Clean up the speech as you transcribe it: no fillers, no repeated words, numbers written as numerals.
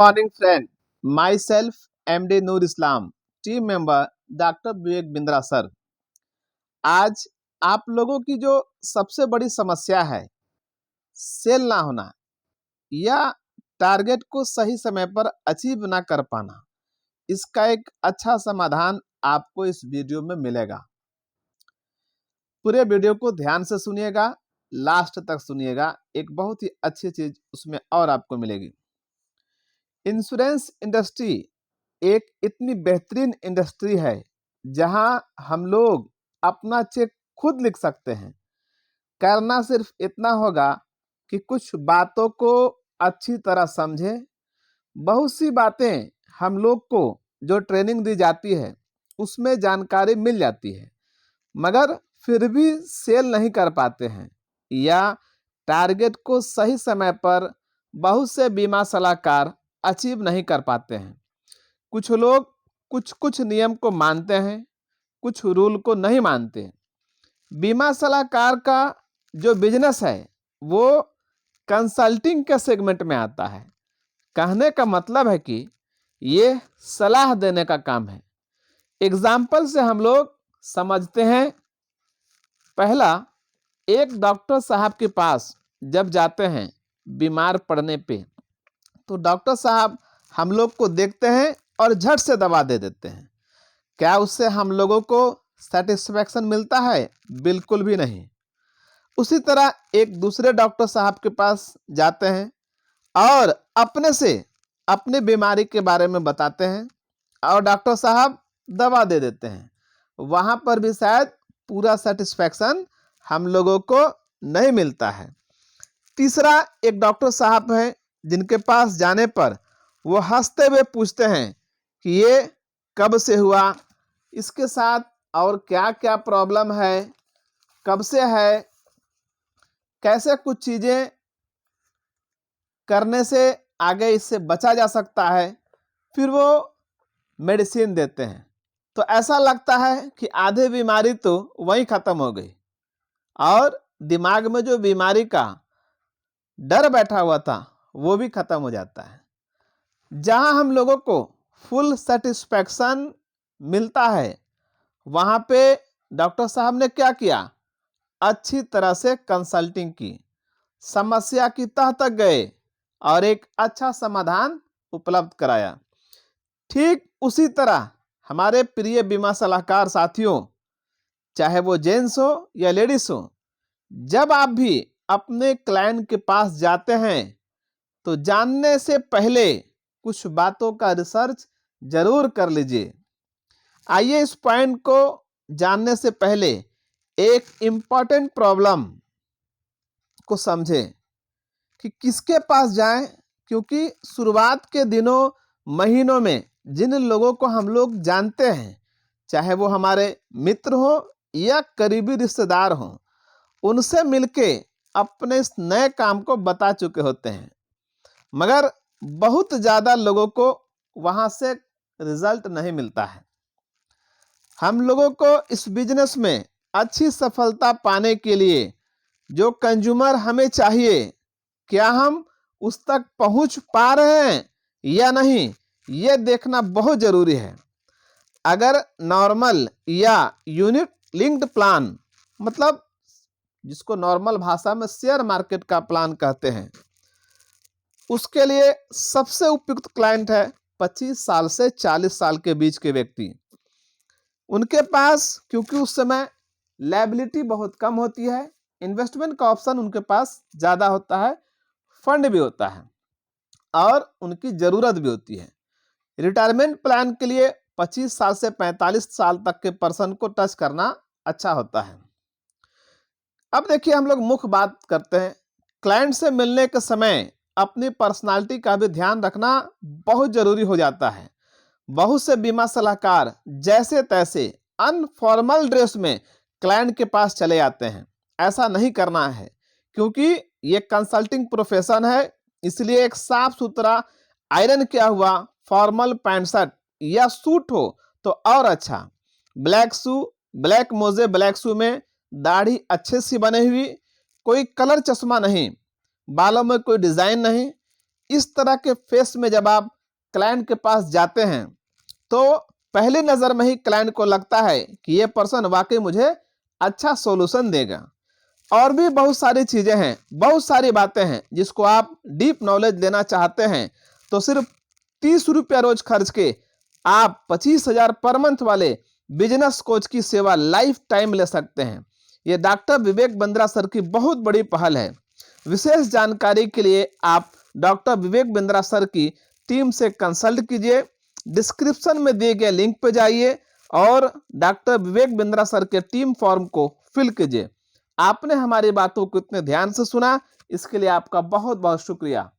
Morning friend, my self MD Noor Islam, team member doctor Vivek Bindra sir. आज आप लोगों की जो सबसे बड़ी समस्या है, सेल ना होना या टारगेट को सही समय पर अचीव ना कर पाना, इसका एक अच्छा समाधान आपको इस वीडियो में मिलेगा। पूरे वीडियो को ध्यान से सुनिएगा, लास्ट तक सुनिएगा, एक बहुत ही अच्छी चीज उसमें और आपको मिलेगी। इंश्योरेंस इंडस्ट्री एक इतनी बेहतरीन इंडस्ट्री है जहां हम लोग अपना चेक खुद लिख सकते हैं। करना सिर्फ इतना होगा कि कुछ बातों को अच्छी तरह समझें। बहुत सी बातें हम लोग को जो ट्रेनिंग दी जाती है उसमें जानकारी मिल जाती है, मगर फिर भी सेल नहीं कर पाते हैं या टारगेट को सही समय पर बहुत से बीमा सलाहकार अचीव नहीं कर पाते हैं। कुछ लोग कुछ कुछ नियम को मानते हैं, कुछ रूल को नहीं मानते। बीमा सलाहकार का जो बिजनेस है वो कंसल्टिंग के सेगमेंट में आता है। कहने का मतलब है कि ये सलाह देने का काम है। एग्जाम्पल से हम लोग समझते हैं। पहला, एक डॉक्टर साहब के पास जब जाते हैं बीमार पड़ने पे, तो डॉक्टर साहब हम लोग को देखते हैं और झट से दवा दे देते हैं। क्या उससे हम लोगों को सेटिस्फैक्शन मिलता है? बिल्कुल भी नहीं। उसी तरह एक दूसरे डॉक्टर साहब के पास जाते हैं और अपने से अपनी बीमारी के बारे में बताते हैं और डॉक्टर साहब दवा दे देते हैं। वहां पर भी शायद पूरा सेटिस्फैक्शन हम लोगों को नहीं मिलता है। तीसरा, एक डॉक्टर साहब हैं जिनके पास जाने पर वो हंसते हुए पूछते हैं कि ये कब से हुआ, इसके साथ और क्या क्या प्रॉब्लम है, कब से है, कैसे कुछ चीजें करने से आगे इससे बचा जा सकता है। फिर वो मेडिसिन देते हैं। तो ऐसा लगता है कि आधी बीमारी तो वहीं खत्म हो गई और दिमाग में जो बीमारी का डर बैठा हुआ था वो भी खत्म हो जाता है। जहां हम लोगों को फुल सेटिस्फैक्शन मिलता है, वहां पे डॉक्टर साहब ने क्या किया? अच्छी तरह से कंसल्टिंग की, समस्या की तह तक गए और एक अच्छा समाधान उपलब्ध कराया। ठीक उसी तरह हमारे प्रिय बीमा सलाहकार साथियों, चाहे वो जेंट्स हो या लेडीज हो, जब आप भी अपने क्लाइंट के पास जाते हैं तो जानने से पहले कुछ बातों का रिसर्च जरूर कर लीजिए। आइए इस पॉइंट को जानने से पहले एक इंपॉर्टेंट प्रॉब्लम को समझें कि किसके पास जाएं, क्योंकि शुरुआत के दिनों महीनों में जिन लोगों को हम लोग जानते हैं, चाहे वो हमारे मित्र हो या करीबी रिश्तेदार हो, उनसे मिलके अपने इस नए काम को बता चुके होते हैं, मगर बहुत ज्यादा लोगों को वहां से रिजल्ट नहीं मिलता है। हम लोगों को इस बिजनेस में अच्छी सफलता पाने के लिए जो कंज्यूमर हमें चाहिए, क्या हम उस तक पहुंच पा रहे हैं या नहीं, यह देखना बहुत जरूरी है। अगर नॉर्मल या यूनिट लिंक्ड प्लान, मतलब जिसको नॉर्मल भाषा में शेयर मार्केट का प्लान कहते हैं, उसके लिए सबसे उपयुक्त क्लाइंट है 25 साल से 40 साल के बीच के व्यक्ति। उनके पास क्योंकि उस समय लायबिलिटी बहुत कम होती है, इन्वेस्टमेंट का ऑप्शन उनके पास ज्यादा होता है, फंड भी होता है और उनकी जरूरत भी होती है। रिटायरमेंट प्लान के लिए 25 साल से 45 साल तक के पर्सन को टच करना अच्छा होता है। अब देखिए, हम लोग मुख्य बात करते हैं। क्लाइंट से मिलने के समय अपनी पर्सनालिटी का भी ध्यान रखना बहुत जरूरी हो जाता है। बहुत से बीमा सलाहकार जैसे तैसे अनफॉर्मल ड्रेस में क्लाइंट के पास चले जाते हैं। ऐसा नहीं करना है, क्योंकि ये कंसल्टिंग प्रोफेशन है, इसलिए एक साफ सुथरा आयरन किया हुआ फॉर्मल पैंट शर्ट या सूट हो तो और अच्छा। ब्लैक शू, ब्लैक मोजे, ब्लैक शू में दाढ़ी अच्छे से बनी हुई, कोई कलर चश्मा नहीं, बालों में कोई डिजाइन नहीं, इस तरह के फेस में जब आप क्लाइंट के पास जाते हैं तो पहली नज़र में ही क्लाइंट को लगता है कि ये पर्सन वाकई मुझे अच्छा सॉल्यूशन देगा। और भी बहुत सारी चीज़ें हैं, बहुत सारी बातें हैं जिसको आप डीप नॉलेज लेना चाहते हैं तो सिर्फ 30 रुपया रोज खर्च के आप 25,000 पर मंथ वाले बिजनेस कोच की सेवा लाइफ टाइम ले सकते हैं। ये डॉक्टर विवेक बिंद्रा सर की बहुत बड़ी पहल है। विशेष जानकारी के लिए आप डॉक्टर विवेक बिंद्रा सर की टीम से कंसल्ट कीजिए। डिस्क्रिप्शन में दिए गए लिंक पर जाइए और डॉक्टर विवेक बिंद्रा सर के टीम फॉर्म को फिल कीजिए। आपने हमारी बातों को इतने ध्यान से सुना, इसके लिए आपका बहुत बहुत शुक्रिया।